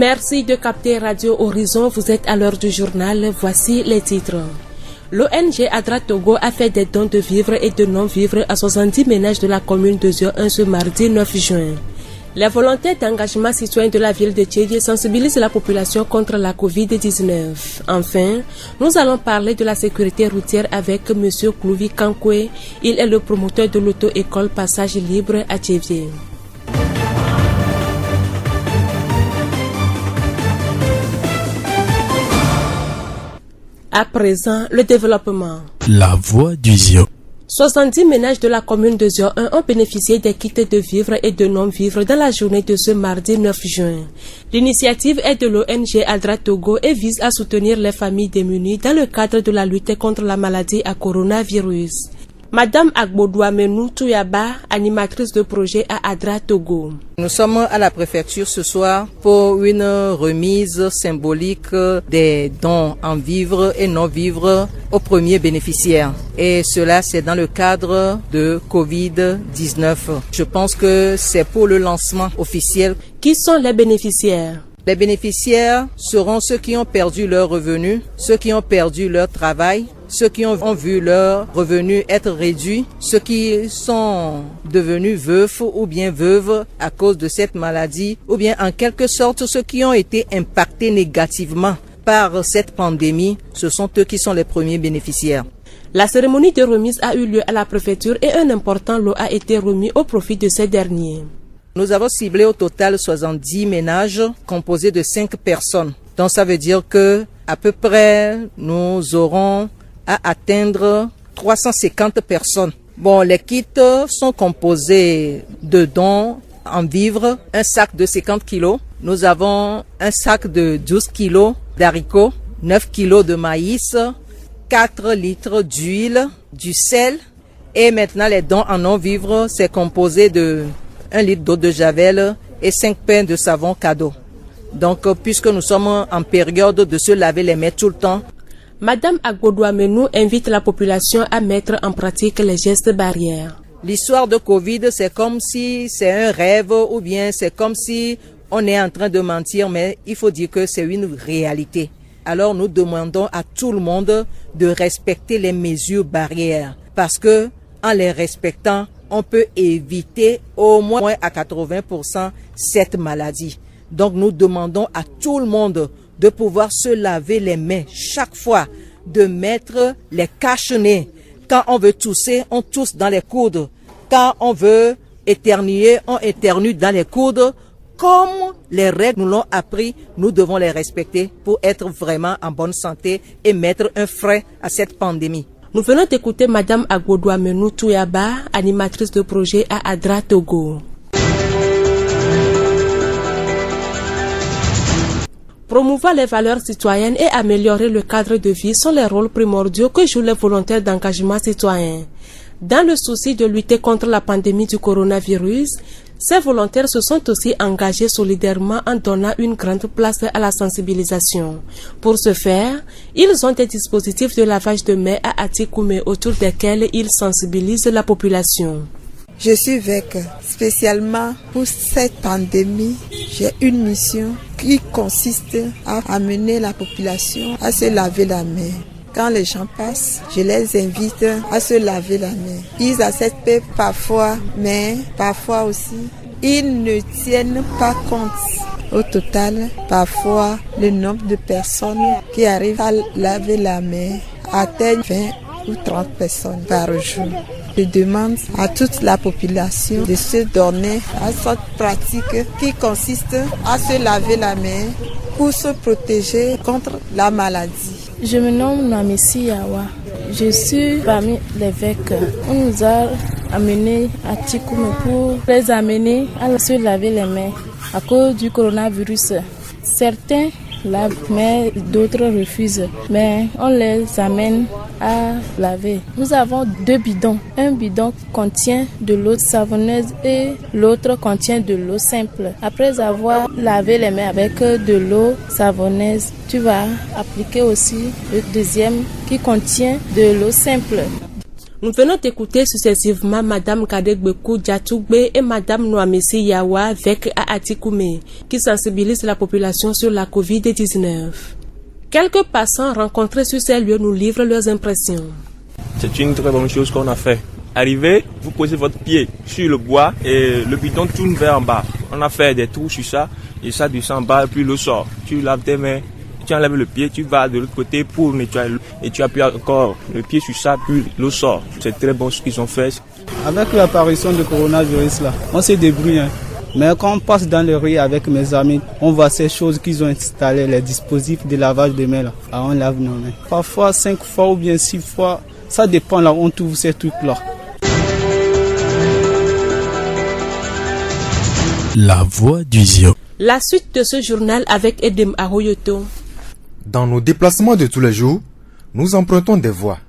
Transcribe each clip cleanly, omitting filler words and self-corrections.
Merci de capter Radio Horizon, vous êtes à l'heure du journal, voici les titres. L'ONG ADRA Togo a fait des dons de vivres et de non-vivres à 70 ménages de la commune de Zio 1 ce mardi 9 juin. Les volontaires d'engagement citoyen de la ville de Tchédié sensibilisent la population contre la Covid-19. Enfin, nous allons parler de la sécurité routière avec M. Klouvi Kankwe. Il est le promoteur de l'auto-école Passage Libre à Tchédié. À présent, le développement. La voix du Zio. 70 ménages de la commune de Zio 1 ont bénéficié des kits de vivres et de non-vivres dans la journée de ce mardi 9 juin. L'initiative est de l'ONG ADRA Togo et vise à soutenir les familles démunies dans le cadre de la lutte contre la maladie à coronavirus. Madame Agbodouamenou Touyaba, animatrice de projet à ADRA Togo. Nous sommes à la préfecture ce soir pour une remise symbolique des dons en vivres et non-vivres aux premiers bénéficiaires. Et cela, c'est dans le cadre de Covid-19. Je pense que c'est pour le lancement officiel. Qui sont les bénéficiaires? Les bénéficiaires seront ceux qui ont perdu leurs revenus, ceux qui ont perdu leur travail, ceux qui ont vu leurs revenus être réduits, ceux qui sont devenus veufs ou bien veuves à cause de cette maladie, ou bien en quelque sorte ceux qui ont été impactés négativement par cette pandémie, ce sont eux qui sont les premiers bénéficiaires. La cérémonie de remise a eu lieu à la préfecture et un important lot a été remis au profit de ces derniers. Nous avons ciblé au total 70 ménages composés de 5 personnes. Donc ça veut dire que à peu près nous aurons à atteindre 350 personnes. Bon, les kits sont composés de dons en vivres, un sac de 50 kilos. Nous avons un sac de 12 kilos d'haricots, 9 kilos de maïs, 4 litres d'huile, du sel. Et maintenant, les dons en non-vivres, c'est composé de 1 litre d'eau de javel et 5 pains de savon cadeau. Donc, puisque nous sommes en période de se laver les mains tout le temps, Madame Agbodouamenou invite la population à mettre en pratique les gestes barrières. L'histoire de Covid, c'est comme si c'est un rêve ou bien c'est comme si on est en train de mentir, mais il faut dire que c'est une réalité. Alors, nous demandons à tout le monde de respecter les mesures barrières parce que en les respectant, on peut éviter au moins à 80% cette maladie. Donc nous demandons à tout le monde de pouvoir se laver les mains chaque fois, de mettre les cache-nez. Quand on veut tousser, on tousse dans les coudes. Quand on veut éternuer, on éternue dans les coudes. Comme les règles nous l'ont appris, nous devons les respecter pour être vraiment en bonne santé et mettre un frein à cette pandémie. Nous venons d'écouter Madame Agbodouamenou Touyaba, animatrice de projet à ADRA Togo. Promouvoir les valeurs citoyennes et améliorer le cadre de vie sont les rôles primordiaux que jouent les volontaires d'engagement citoyen. Dans le souci de lutter contre la pandémie du coronavirus, ces volontaires se sont aussi engagés solidairement en donnant une grande place à la sensibilisation. Pour ce faire, ils ont des dispositifs de lavage de mains à Atikoumé autour desquels ils sensibilisent la population. Je suis VEC. Spécialement pour cette pandémie, j'ai une mission qui consiste à amener la population à se laver la main. Quand les gens passent, je les invite à se laver la main. Ils acceptent parfois, mais parfois aussi, ils ne tiennent pas compte. Au total, parfois, le nombre de personnes qui arrivent à laver la main atteigne 20 ou 30 personnes par jour. Je demande à toute la population de se donner à cette pratique qui consiste à se laver la main pour se protéger contre la maladie. Je me nomme Namessi Yawa. Je suis parmi les VEC. On nous a amenés à Tikoumé pour les amener à se laver les mains à cause du coronavirus. Certains lavent, mais d'autres refusent. Mais on les amène à laver. Nous avons 2 bidons. Un bidon contient de l'eau savonneuse et l'autre contient de l'eau simple. Après avoir lavé les mains avec de l'eau savonneuse, tu vas appliquer aussi le deuxième qui contient de l'eau simple. Nous venons d'écouter successivement Madame Kadegbekou Diatougbe et Madame Noamessi Yawa avec Aatikoumé, qui sensibilisent la population sur la Covid-19. Quelques passants rencontrés sur ces lieux nous livrent leurs impressions. C'est une très bonne chose qu'on a fait. Arrivez, vous posez votre pied sur le bois et le bidon tourne vers en bas. On a fait des trous sur ça et ça descend en bas et puis l'eau sort. Tu laves tes mains, tu enlèves le pied, tu vas de l'autre côté pour nettoyer et tu appuies encore le pied sur ça puis l'eau sort. C'est très bon ce qu'ils ont fait. Avec l'apparition du coronavirus là, on s'est débrouillé. Mais quand on passe dans les rues avec mes amis, on voit ces choses qu'ils ont installées, les dispositifs de lavage de mains là. Alors on lave nos mains. Parfois 5 fois ou bien 6 fois, ça dépend là où on trouve ces trucs là. La voix du Zio. La suite de ce journal avec Edem Aroyoto. Dans nos déplacements de tous les jours, nous empruntons des voies.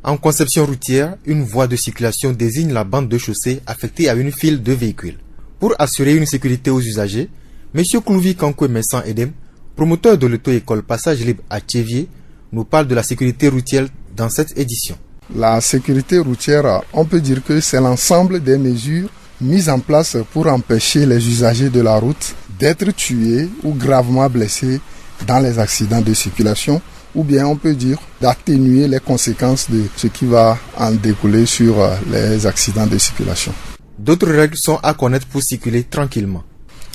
En conception routière, une voie de circulation désigne la bande de chaussée affectée à une file de véhicules. Pour assurer une sécurité aux usagers, M. Klouvi Kankwe Messan Edem, promoteur de l'auto-école Passage Libre à Tchévier, nous parle de la sécurité routière dans cette édition. La sécurité routière, on peut dire que c'est l'ensemble des mesures mises en place pour empêcher les usagers de la route d'être tués ou gravement blessés dans les accidents de circulation, ou bien on peut dire d'atténuer les conséquences de ce qui va en découler sur les accidents de circulation. D'autres règles sont à connaître pour circuler tranquillement.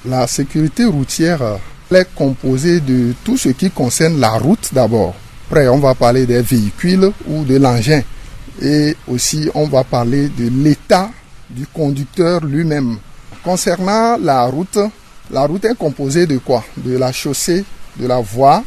La sécurité routière est composée de tout ce qui concerne la route d'abord. Après, on va parler des véhicules ou de l'engin. Et aussi, on va parler de l'état du conducteur lui-même. Concernant la route est composée de quoi? De la chaussée, de la voie,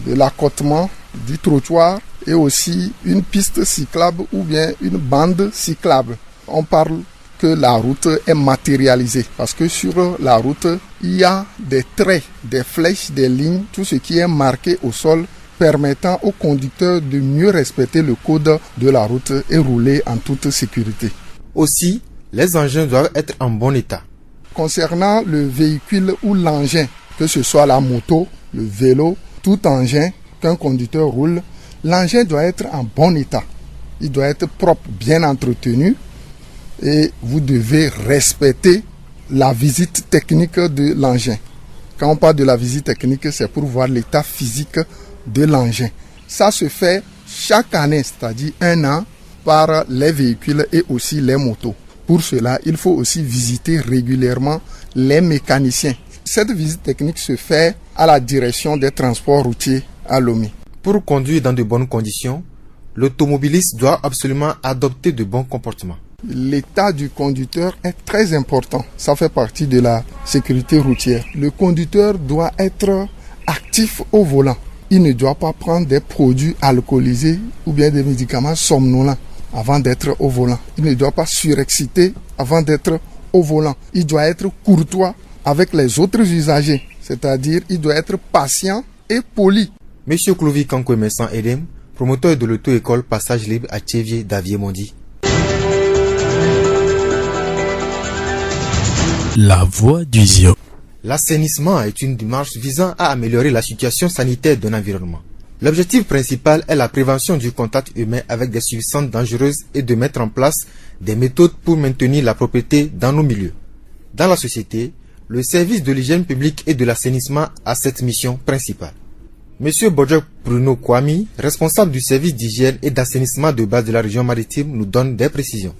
de l'accotement, du trottoir et aussi une piste cyclable ou bien une bande cyclable. On parle que la route est matérialisée parce que sur la route, il y a des traits, des flèches, des lignes, tout ce qui est marqué au sol permettant aux conducteurs de mieux respecter le code de la route et rouler en toute sécurité. Aussi, les engins doivent être en bon état. Concernant le véhicule ou l'engin, que ce soit la moto, le vélo, tout engin qu'un conducteur roule, l'engin doit être en bon état. Il doit être propre, bien entretenu et vous devez respecter la visite technique de l'engin. Quand on parle de la visite technique, c'est pour voir l'état physique de l'engin. Ça se fait chaque année, c'est-à-dire 1 an, par les véhicules et aussi les motos. Pour cela, il faut aussi visiter régulièrement les mécaniciens. Cette visite technique se fait à la direction des transports routiers à Lomé. Pour conduire dans de bonnes conditions, l'automobiliste doit absolument adopter de bons comportements. L'état du conducteur est très important. Ça fait partie de la sécurité routière. Le conducteur doit être actif au volant. Il ne doit pas prendre des produits alcoolisés ou bien des médicaments somnolents avant d'être au volant. Il ne doit pas surexciter avant d'être au volant. Il doit être courtois avec les autres usagers, c'est-à-dire il doit être patient et poli. Monsieur Klouvi Kankwe Messan Edem, promoteur de l'auto-école Passage Libre à Tchévier d'Avier Mondi. La voix du Zio. L'assainissement est une démarche visant à améliorer la situation sanitaire d'un environnement. L'objectif principal est la prévention du contact humain avec des substances dangereuses et de mettre en place des méthodes pour maintenir la propreté dans nos milieux. Dans la société, le service de l'hygiène publique et de l'assainissement a cette mission principale. Monsieur Bodjok Bruno Kwami, responsable du service d'hygiène et d'assainissement de base de la région maritime, nous donne des précisions.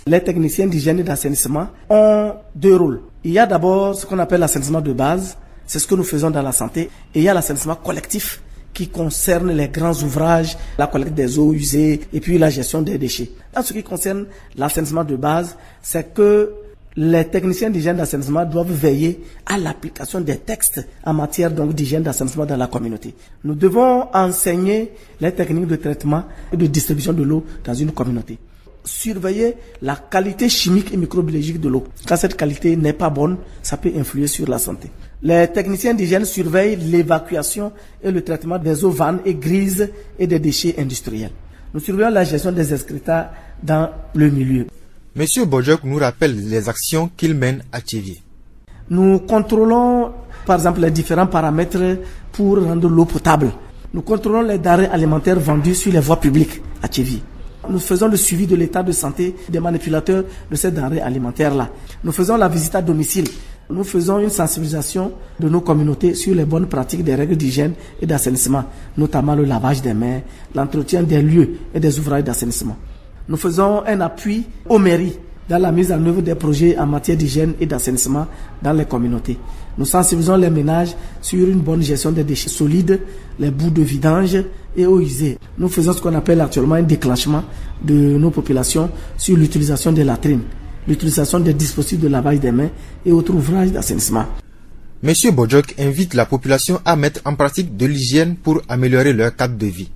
Les techniciens d'hygiène et d'assainissement ont 2 rôles. Il y a d'abord ce qu'on appelle l'assainissement de base, c'est ce que nous faisons dans la santé, et il y a l'assainissement collectif qui concerne les grands ouvrages, la collecte des eaux usées et puis la gestion des déchets. En ce qui concerne l'assainissement de base, c'est que les techniciens d'hygiène d'assainissement doivent veiller à l'application des textes en matière donc d'hygiène d'assainissement dans la communauté. Nous devons enseigner les techniques de traitement et de distribution de l'eau dans une communauté. Surveiller la qualité chimique et microbiologique de l'eau. Quand cette qualité n'est pas bonne, ça peut influer sur la santé. Les techniciens d'hygiène surveillent l'évacuation et le traitement des eaux vannes et grises et des déchets industriels. Nous surveillons la gestion des excréta dans le milieu. Monsieur Bodjok nous rappelle les actions qu'il mène à Tchévier. Nous contrôlons par exemple les différents paramètres pour rendre l'eau potable. Nous contrôlons les denrées alimentaires vendues sur les voies publiques à Tchévier. Nous faisons le suivi de l'état de santé des manipulateurs de ces denrées alimentaires-là. Nous faisons la visite à domicile. Nous faisons une sensibilisation de nos communautés sur les bonnes pratiques des règles d'hygiène et d'assainissement, notamment le lavage des mains, l'entretien des lieux et des ouvrages d'assainissement. Nous faisons un appui aux mairies dans la mise en œuvre des projets en matière d'hygiène et d'assainissement dans les communautés. Nous sensibilisons les ménages sur une bonne gestion des déchets solides, les bouts de vidange et eaux usées. Nous faisons ce qu'on appelle actuellement un déclenchement de nos populations sur l'utilisation des latrines, l'utilisation des dispositifs de lavage des mains et autres ouvrages d'assainissement. Monsieur Bodjok invite la population à mettre en pratique de l'hygiène pour améliorer leur cadre de vie.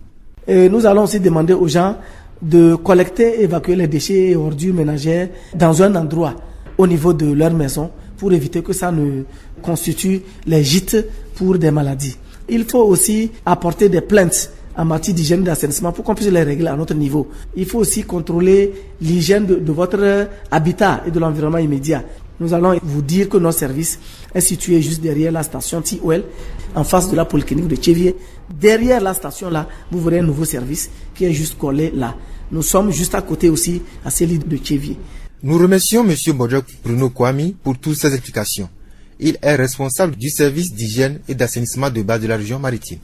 Et nous allons aussi demander aux gens de collecter et évacuer les déchets et ordures ménagères dans un endroit au niveau de leur maison pour éviter que ça ne constitue les gîtes pour des maladies. Il faut aussi apporter des plaintes en matière d'hygiène et d'assainissement pour qu'on puisse les régler à notre niveau. Il faut aussi contrôler l'hygiène de votre habitat et de l'environnement immédiat. Nous allons vous dire que notre service est situé juste derrière la station TOL, en face de la polyclinique de Tchévier. Derrière la station là, vous verrez un nouveau service qui est juste collé là. Nous sommes juste à côté aussi, à celui de Tchévier. Nous remercions M. Bodjok Bruno Kwame pour toutes ces explications. Il est responsable du service d'hygiène et d'assainissement de base de la région maritime.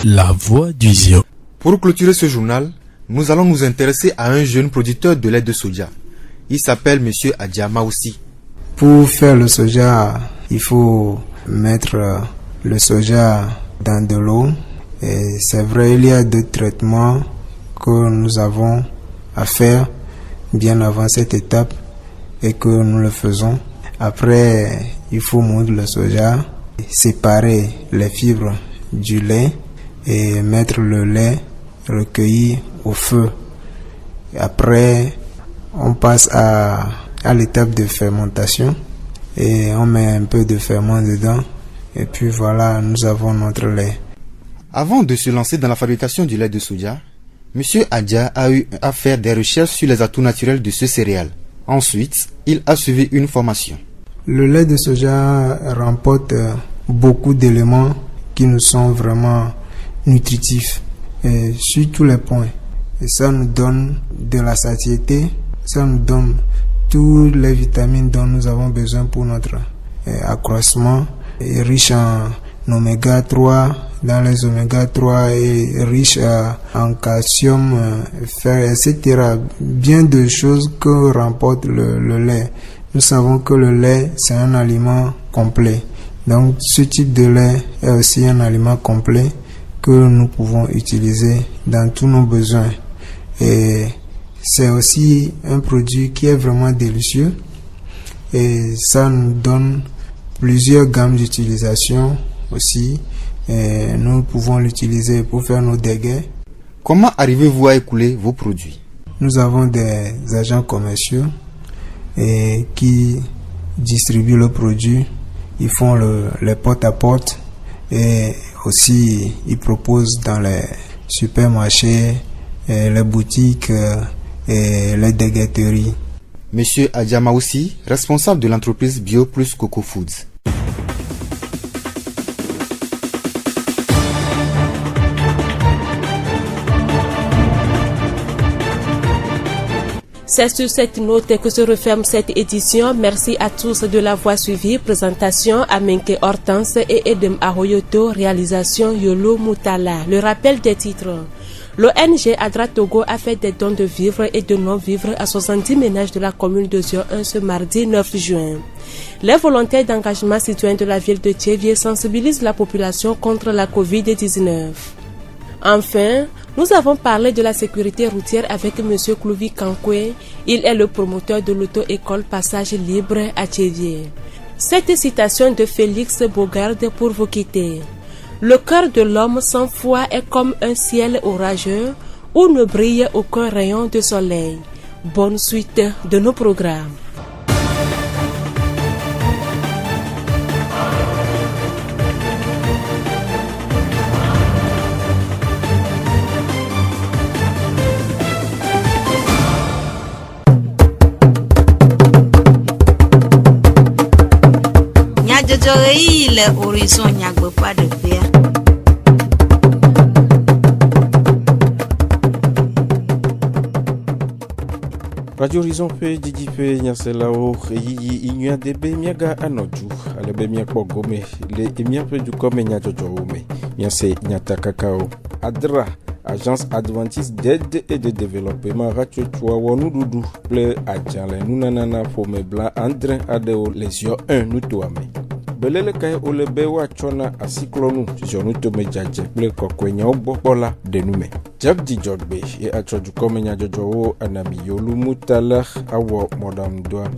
La voix du Zio. Pour clôturer ce journal, nous allons nous intéresser à un jeune producteur de lait de soja. Il s'appelle M. Adja Maoussi. Pour faire le soja, il faut mettre le soja dans de l'eau. Et c'est vrai, il y a d'autres traitements que nous avons à faire bien avant cette étape et que nous le faisons. Après, il faut moudre le soja, séparer les fibres du lait et mettre le lait recueilli au feu. Après, on passe à l'étape de fermentation et on met un peu de ferment dedans et puis voilà, nous avons notre lait. Avant de se lancer dans la fabrication du lait de soja, M. Adja a eu à faire des recherches sur les atouts naturels de ce céréale. Ensuite, il a suivi une formation. Le lait de soja remporte beaucoup d'éléments qui nous sont vraiment nutritifs et sur tous les points. Et ça nous donne de la satiété, ça nous donne toutes les vitamines dont nous avons besoin pour notre accroissement. Et riche en oméga 3, dans les oméga 3 et riche en calcium, fer, etc. Bien de choses que remporte le lait. Nous savons que le lait, c'est un aliment complet. Donc, ce type de lait est aussi un aliment complet que nous pouvons utiliser dans tous nos besoins. Et c'est aussi un produit qui est vraiment délicieux. Et ça nous donne plusieurs gammes d'utilisation aussi. Et nous pouvons l'utiliser pour faire nos dégâts. Comment arrivez-vous à écouler vos produits? Nous avons des agents commerciaux qui distribuent le produit. Ils font les porte-à-porte et aussi ils proposent dans les supermarchés, les boutiques et les dégueteries. Monsieur Adja Maoussi, responsable de l'entreprise Bio Plus Coco Foods. C'est sur cette note que se referme cette édition. Merci à tous de l'avoir suivi. Présentation Amenke Hortense et Edem Ahoyoto. Réalisation Yolo Moutala. Le rappel des titres. L'ONG Adra Togo a fait des dons de vivres et de non-vivres à 70 ménages de la commune de Zio 1 ce mardi 9 juin. Les volontaires d'engagement citoyen de la ville de Tchévier sensibilisent la population contre la Covid-19. Enfin, nous avons parlé de la sécurité routière avec M. Clouvi Kankwe. Il est le promoteur de l'auto-école Passage Libre à Tchévier. Cette citation de Félix Bogarde pour vous quitter. Le cœur de l'homme sans foi est comme un ciel orageux où ne brille aucun rayon de soleil. Bonne suite de nos programmes. Le horizon n'y a pas de paix. Radio Horizon pe Didi pe nyasela o yi inya debe miaga anoju alebe miakpo gome le emia pe du comme nya jojo ome nyase nyata kakao adra Agence Adventiste d'aide et de développement ratio chwa wonu dudu ple adjale nunanana fome bla andre adeo lesio 1 nutuame belele kay olebe wa chona asiklonu jonu to mejaje ple kokwenya ogbopola denume jak di jogbe e achoju komenya jojo anami yolu mutala awo modam doa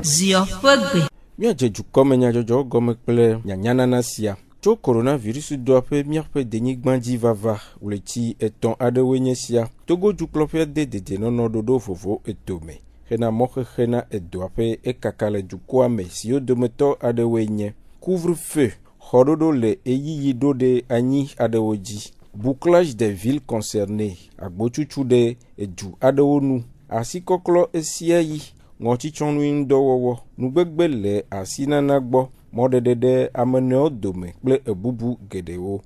zio fogbe mi ajeju komenya jojo gome ple nyanyana nasia to coronavirus doit pe miarpe denigmandi vava uleti eton adewenyesia togo du klopia de nono dodo fofo etome Rena moche rena edoape e kakale du kwame si o dometo adewenye couvre-feu hododo le eyiyido de anyi adewoji bouclage des villes concernées agbochuchude edu adewonu asikoklo esiayi ngochichonu indowowo nugbegbe le asinanagbo modedede ameneo dome ple ebubu gedewo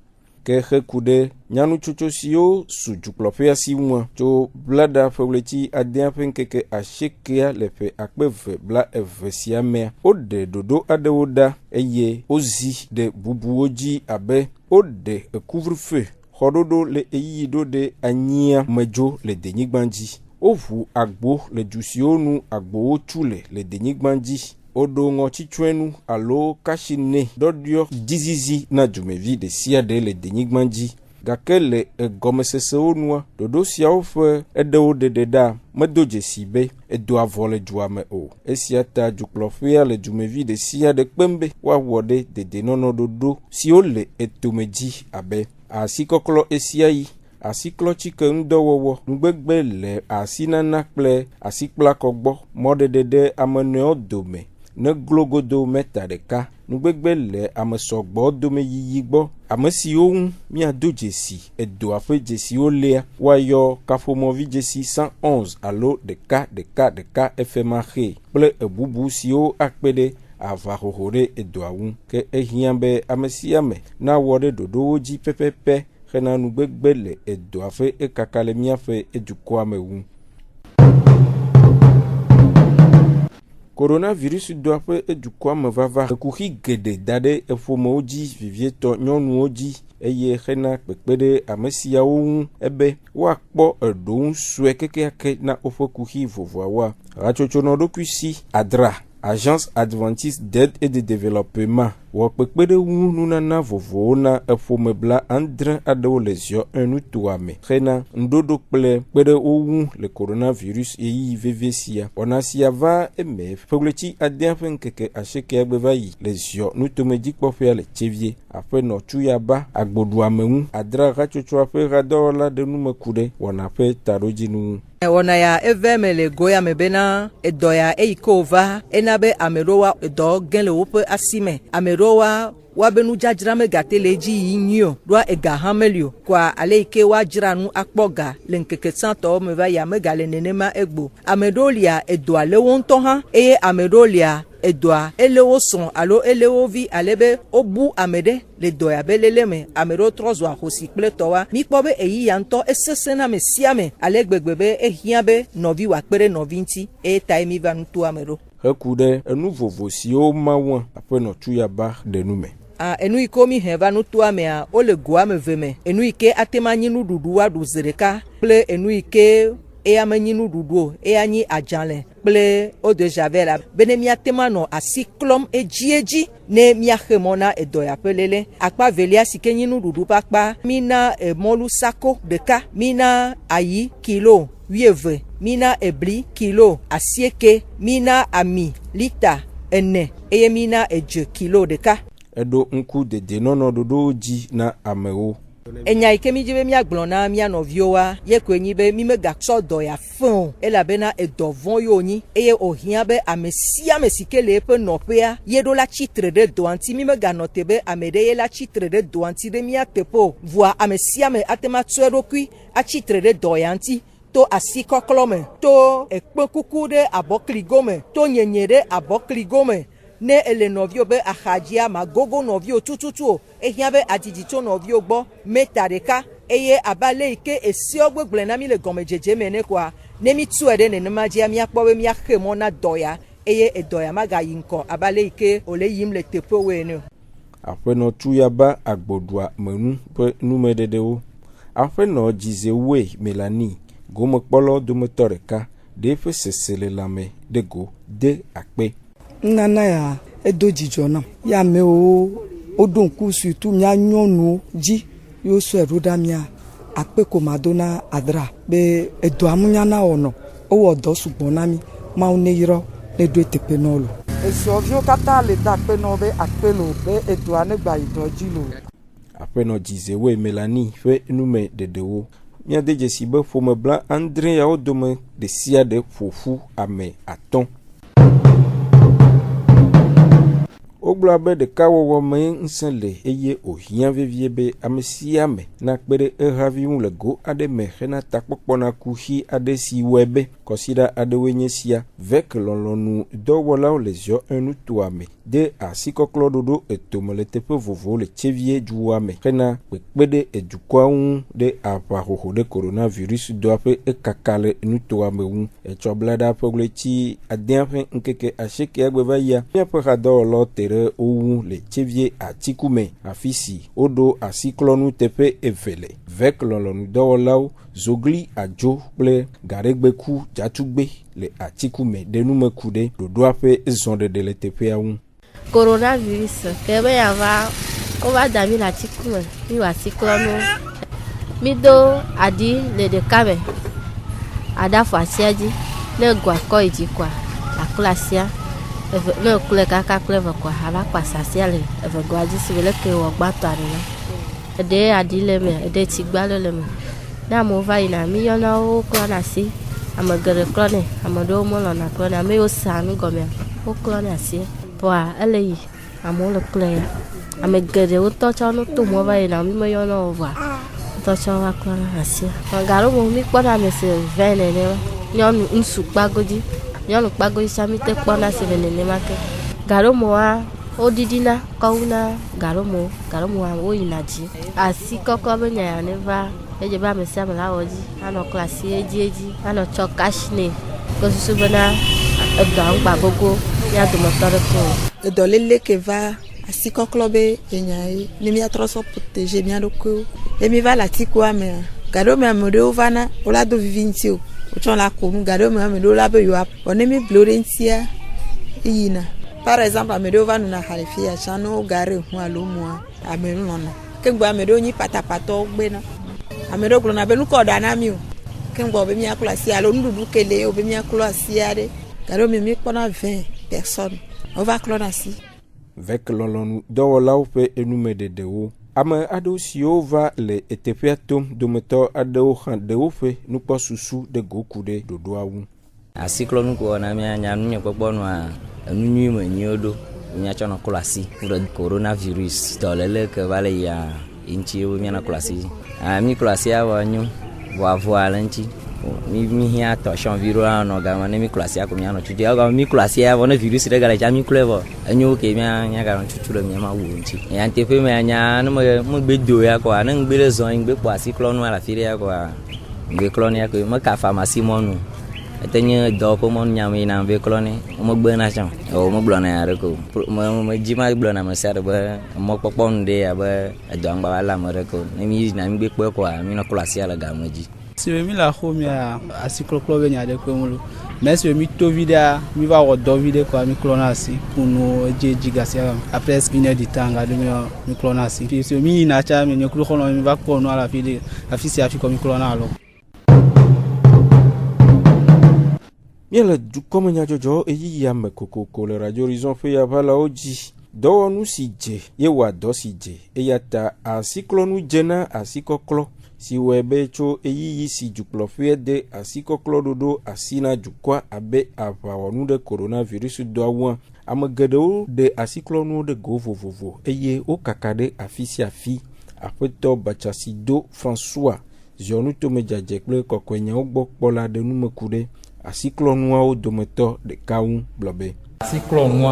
ke kude nyanu chochosio sujuklopea si mwa cho blada fewleti adiapen keke ashekea lefe akpeve bla evesiamea ode dodo adewoda eye ozi de bubu oji abe ode couvre-feu hododo le eyido de anyia mejo le denyigbanji ovu agbo le jusionu agbo ochule le denyigbanji odo ngochichwenu alo kashine dodio dizizi na jumevi de siade le denyigmanji gakele gomesese onua dodo siaofe edewo dededa medoje sibe edo avole juame o esiata juklofia le jumevi de siade kpembe wa wode de nono dodo siole etomeji abe asikoklo esiayi asiklo chike ndowowo nugbegbe le asinana kple asikplakogbo modedede ameneo dome ne glogodo meta deka nugbegbe le amesogbo dome yiyigbo amesi ohun mi ado jesi edo ape jesi olea wayo kafomovi jesi 111 alo deka FMH ple ebubu si o akpede avahohore edo awun ke ehiambe amesi ame na wode dodo oji pepepe rena nugbegbe le edo afe ekakale miafe edukwame wu Coronavirus doit pe edukwame vava kuhi gede dade efomo oji vivieto nyonu oji eye rena pekpede amesia ohun ebe wakpo edo sue keke na ofo kuhi vovoawa rachochono dokusi adra Agence Adventiste d'aide et de développement wa pekpede nunana vovo na efome bla andre adewo lesio enu tuame rena ndodo ple pede owu le coronavirus eyi vevesia onasia va eme fogleti adiafen keke asheke agbevayi lesio nutomeji kpofia le chevie ape no chuyaba agboduamenu adra rachocho ape radola de numekude wana pe tarojinu Wana ya eveme le goya mebena edoya eikova enabe amerowa edo genle wope asime amerowa wabenu jajrame gateleji inyo doa egahamelio kwa aleike wajranu akpoga lenkeke santo meva ya megale nenema egbo amedolia edoa lewonto ha eye amedolia edoa elewo son alo elewo vi alebe obu amede le doya beleleme amero trozwa hosikple towa mikpobe eyi yanto esesena me siame alegbegbe ehiabe novi wakpere novinti e taimi vanutu amero hekude enu vovosi o mawa apeno tuyaba denume enu ikomi heva nutua mea ole goame veme enu ike atemanyi nududu wa duzereka ple enu ike amenyi nududu anyi ajale ple eau de javel bene miatema no asiklom ejieji ne miahemona edoya pelele akpa velia sikenyi nududu pakpa mina molu sako deka mina ayi kilo 8 mina ebli kilo asieke mina ami lita ene eye mina eje kilo deka edo nku de nono dodo ji na ameo enya ikemi jibe mi aglona mi anoviowa ye kwenyi be mi mega sodo ya fun elabena edovon yoni eye ohia be amesia mesikele pe nopea ye do la chitre de doanti mi mega notebe amede ye la chitre de doanti de mi atepo voa amesia me atema tuero kui a chitre de doyanti to asikoklome to ekpekuku de abokligome to nyenyere abokligome ne ele novio be ahajia magogo novio tututu ehiabe ajijito novio gbo metareka eye abale ike esiogbe glenami le gomejeje mene kwa nemi tu ede ne maji amia kpowe mia khemo na doya eye edoya maga yinko abale ike ole yim le tepo wenu afeno tuyaba agbodua menu pe numededewo afeno jizewe melani gomo kpolo domotoreka de fe sesele lame de go de akpe nana ya edojijona ya me o don ku surtout mia nyonu ji yo so eroda mia akpe ko madona adra be edo amunya na ono o odo sugbon na mi ma o ne yiro le do tepe no lo eso vio kata le da pe no be akpe lo be edo anegba idoji lo afeno jizewe melani fe nume dedewo mia de jesibe fome blanc André ya odome de sia de fofu ame aton oglabe de kawo me nsele eye ohia veviebe amesiame na kpere ehaviun le go ade me hena takpokpona kuhi ade si webe kosida ade wenyesia vek lolonu dowola les yo enu tuame de asikoklo dodo etomele tepe vovo le chevie juame hena kpede edukwaun de apahoho de coronavirus doape ekakale nu tuame un echoblada poglechi adiafe nkeke asheke agbevaya ya pehado lo tere ou le chevie atikume afisi odo asiklonu tepe evele vek lolonu dowola zogli ajo ple garegbeku jatugbe le atikume denumekude dodoape zonde de le tepe aun coronavirus kebe yava ova dami la tikume mi wa siklonu mi do adi le de kabe ada fasiaji le gwa ko iji kwa la klasia le kule kaka kule kwa ala pasasia le gwaji sibele ke wo gbato ari de adi le me de tigbalo le me na mo va ina mi yona o klona si amagere klone amado mo na klona me o sanu gome o klona si poa eleyi amolo klea amagere o tocha no to mo va ina mi mo yona o va tocha wa klona si ngaro mo mi kpona me se vene ne nyonu nsu gbagoji nyonu gbagoji sami te kpona se vene ne make garo mo a odidina kauna garo mo o inaji asi koko be nya ne va eje ba me se la oji ano klasi eji ano chokashne ko susu bana edang gbagogo ya do motor ko edolele ke va asi koklo be enyai ni mi atroso protéger mi adoko e mi va la tikwa me garo me amodo vana ola do vivintio o chon la ko garo me amodo la be yo one mi blorentia yina par exemple amodo vanu na halifia chano gare hu alomo amenu nona kengba amodo nyi patapato gbena amodo glo na be nu ko dana mi o kengba be mi akula si alo ndudu kele o be mi akula si ade garo mi pona 20 personnes on va clona si vek lolonu dowolaw pe enume dedewo ama ado siova le etepiatom dometo ado han deofe nupo susu de gokude dodoawu asiklonu ko na mi anya nu nyekpokponu a enunyu menyodo nya chono klasi pour coronavirus dolele ke vale ya inchi o mi na klasi mi klasi awanyu voila nchi mi hia attention virus no ga mi klasi ako mi ano chuti ga mi klasi ya wona virus de ga ja mi klevo enyo ke mi anya ga chuchu le mi ma wu nchi ya ntepe mi anya no mo gbedo ya ko an gbele zon gbe po asiklonu ala fire ya ko gbe klonu ya ko mo ka pharmacie monu etenye do ko mon nyame na be kloni mo gbe na chan o mo blona ya reko mo jima blona mo sare ba mo popon de ya ba do ngba wala mo reko mi na mi gbe po ko mi na klasi ala ga moji si mi la khomia asikloklo be nya de ko mulo mais si mi to vida mi va o do vide ko mi clona asi kuno jeji gasia après une heure de temps ga de mi clona asi si mi na cha mi nyoklo khono mi va ko no ala fide afisi afi ko mi clona alo miele du komenya jojo eyi ya mekoko ko le radio horizon fe ya bala oji do nu sije ye wa do sije eyata asiklonu jena asikoklo si webe cho eyi si juklo fe de asikoklo dodo asina jukwa abe avawonu de coronavirus do awan amagedo de asiklonu de go vovovo eye o kakade afisi afi apeto bachasido François jonu to mejaje kle kokwenya ogbo pola de nu mekude asiklonu au dometo de kaun blobe asiklonu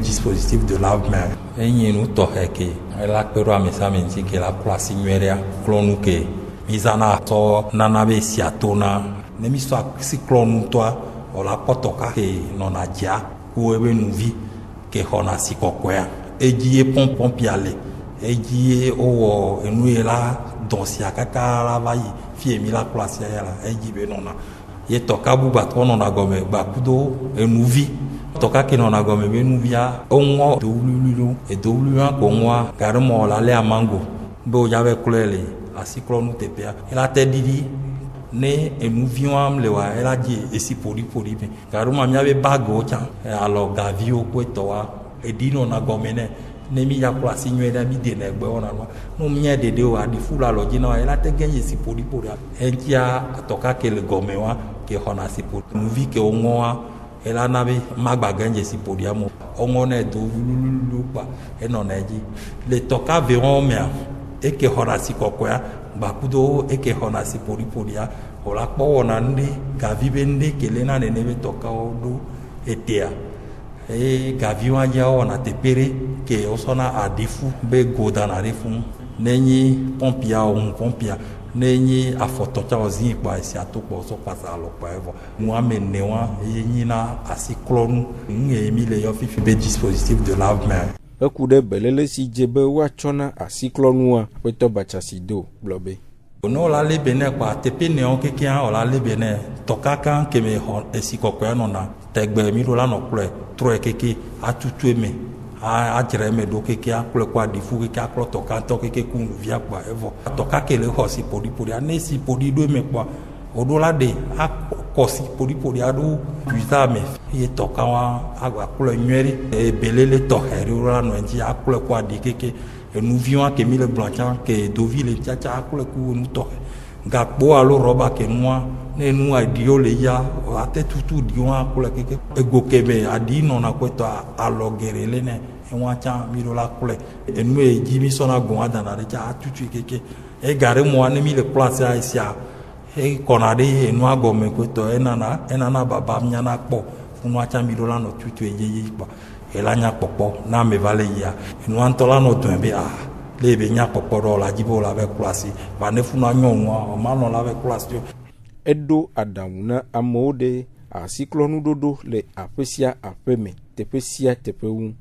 dispositif de lave-main enyi nu to heke la pero amesa menti ke la place nueria klonu ke mizana to nanabe siatona nemi so cyclone toi ola potoka ke nona dia ou ebe nuvi ke hona sikokwea eji pompom piale eji o enuela donsia kaka la vai fiemi la place ya la eji be nona ye toka bu batro nona gome bakudo enuvi toka ke nona gome be nuvia ongo doululu e doululu ko ngwa garmo la le amango bo jave kulele a cyclone tepia ela te didi ne enuviam le wa ela di esi poli be garuma mi ave bago cha alors gavio ko toa e dino na gomene ne mi ya place nyweda mi de na egbe ona no mi ya dede o adi fula lo jina ela te genye esi poli entia toka ke le gomewa ke hona si poli nuvi ke ongoa ela nabe magba genye si poli amo ongo na do lulu pa enoneji le toka veron mea e ke hona si kokoya bakudo e ke hona si poli a ola po ona ndi gavi bende ke lena ne nebe toka odo etea e gavi wa ya ona tepere ke osona adifu be goda na refu nenyi pompia nenyi afoto cha ozi pa esi atokpo so pasa lo pa evo mu amenewa yenyi na asiklonu nge emile yo fifi be dispositif de lave-main ekude belele si jebe wa chona asiklonu a peto bachasido blobe no la le bene kwa tepe neon keke an ola le bene toka kan ke me hon esikokwe no na tegbe mi ro la no kle tro keke atutu eme a jere me do keke a kle kwa difu keke a klo toka to keke kun via kwa evo toka ke le hosi podi anesi podi do me kwa odola de a kosi podi adu puta me ye toka wa agwa kle nwere e belele to heri ra no nji a kle kwa di keke et nous vions que mille blanchant que Deauville tcha akule ku nous to gakpo alo roba ke moi ne nous adio le ya ate tutu dio akule keke egokebe adi non akweto alogerele ne enwacha miro la kule et nous e jimi sona gon adana tcha tutu keke e gare moi ne mille place a isia e konade e nous agome kweto enana baba mnyana kpo unwacha miro la no tutu ejeje ba elanya popo na me vale ya nu antola no tumbe a lebe nya popo ro la jibo la be klasi ba ne funa nyonwa o ma no la be klasi edo adamuna amode a cyclone dodo le apesia apeme tepesia tepewu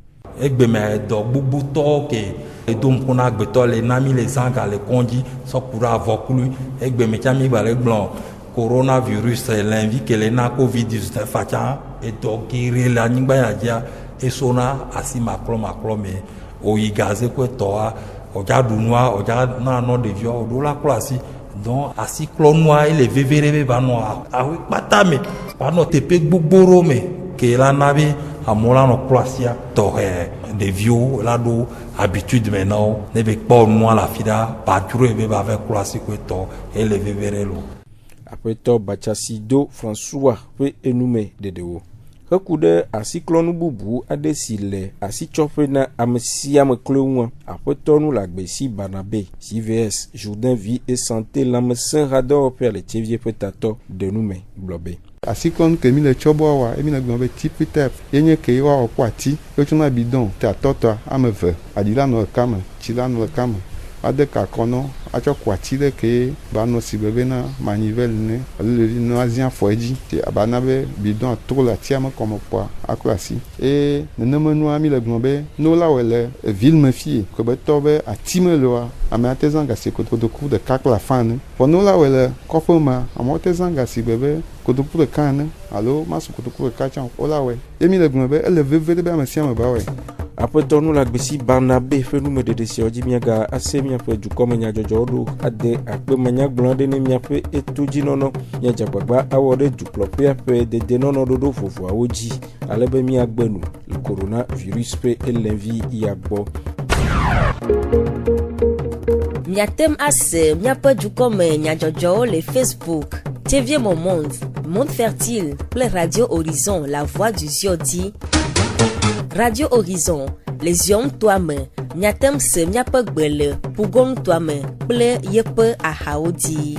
egbe me do bubu to ke edo mpuna gbeto le nami le zanga le konji so kura avokulu egbe me chami ba le blanc coronavirus l'invi que le na covid-19 facha edo kire la nyigba ya dia esona asi maklo me oyigaze ko toa oja dunwa oja na no de vio odola klasi donc asi klonwa ile vevere ba no awi patame ba no tepe gbogboro me ke la nabe amola no klasia to de vio la do habitude maintenant ne be pas moi la fida pas toujours be ba avec klasi ko to ele vevere lo après to bachasido François pe enume dedewo Hekude a cyclone bubu adesile a si chope na amesiam cloun apotonu la gbesi Barnabé CVS Jourdain Vie et Santé l'amesen rador per le tievie petato de nume blobe a cyclone ke mi le chobo wa e mi na gbe tipi tep yenye ke wa okwati yo tuna bidon ta toto ameve adila no kama chila no kama ade ka kono acho kwati de ke ba no si bebe na manivel ne le no asian foeji ti abana be bidon to la tiama comme quoi aklasi e ne menu ami le gnombe no la wele ville me fie ko be tobe atime lo a me atezanga se ko de coup de kak la fan pour no la wele ko foma amotezanga si bebe ko de coup de kan allo masu ko de coup de kachan ola we emi le gnombe ele veve de be amasiam ba we après tonu la gbesi Barnabé fenu me de sioji miaga asemia pe du comme nya jojodo ade akpe manya glande ne mia pe etuji nono nya jagbagba awore du plopia pe de nono dodo fofu awoji alebe mi agbenu le coronavirus pe elenvi yagbo miatem ase mia pe du comme nya jojo le Facebook TV Mon Monde Fertile, Play Radio Horizon, La Voix du Ziodi. Radio Horizon, les hommes toi-même, Nyatem se Nyapa Gbele, Pougon toi-même, Play Yepe a Haodi.